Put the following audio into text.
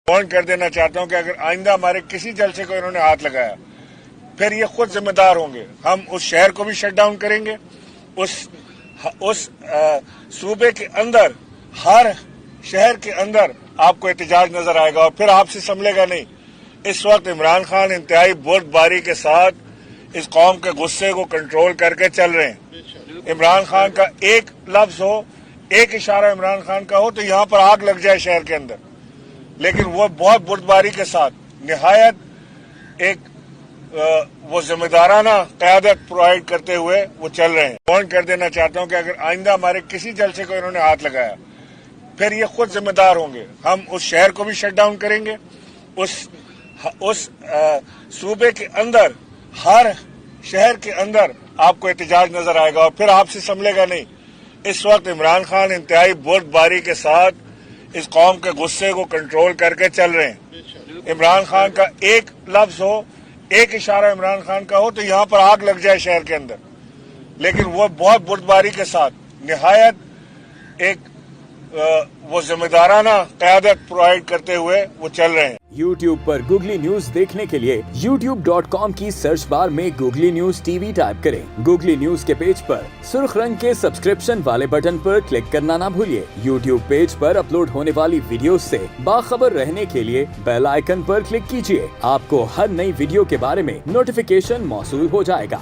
Warren کر دینا چاہتا ہوں کہ اگر آئندہ ہمارے کسی جلسے کو انہوں نے ہاتھ لگایا پھر یہ خود ذمہ دار ہوں گے. ہم اس شہر کو بھی شٹ ڈاؤن کریں گے. اس صوبے کے اندر ہر شہر کے اندر آپ کو احتجاج نظر آئے گا اور پھر آپ سے سنبھلے گا نہیں. اس وقت عمران خان انتہائی بردباری کے ساتھ اس قوم کے غصے کو کنٹرول کر کے چل رہے ہیں. عمران خان کا ایک لفظ ہو، ایک اشارہ عمران خان کا ہو تو یہاں پر آگ لگ جائے شہر کے اندر، لیکن وہ بہت بردباری کے ساتھ نہایت ایک وہ ذمہ دارانہ قیادت پرووائڈ کرتے ہوئے وہ چل رہے ہیں. وارن کر دینا چاہتا ہوں کہ اگر آئندہ ہمارے کسی جلسے کو انہوں نے ہاتھ لگایا پھر یہ خود ذمہ دار ہوں گے. ہم اس شہر کو بھی شٹ ڈاؤن کریں گے. اس صوبے کے اندر ہر شہر کے اندر آپ کو احتجاج نظر آئے گا اور پھر آپ سے سنبھلے گا نہیں. اس وقت عمران خان انتہائی بردباری کے ساتھ اس قوم کے غصے کو کنٹرول کر کے چل رہے ہیں. عمران خان کا ایک لفظ ہو، ایک اشارہ عمران خان کا ہو تو یہاں پر آگ لگ جائے شہر کے اندر، لیکن وہ بہت بردباری کے ساتھ نہایت ایک وہ ذمہ دارانہ قیادت پرووائڈ کرتے ہوئے وہ چل رہے ہیں. YouTube پر گوگلی نیوز دیکھنے کے لیے youtube.com کی سرچ بار میں googly news T V type کریں. گوگلی نیوز کے پیج پر سرخ رنگ کے سبسکرپشن والے بٹن پر کلک کرنا نہ بھولیے. YouTube پیج پر اپلوڈ ہونے والی ویڈیوز سے باخبر رہنے کے لیے بیل آئیکن پر کلک کیجیے. آپ کو ہر نئی ویڈیو کے بارے میں نوٹیفیکیشن موصول ہو جائے گا.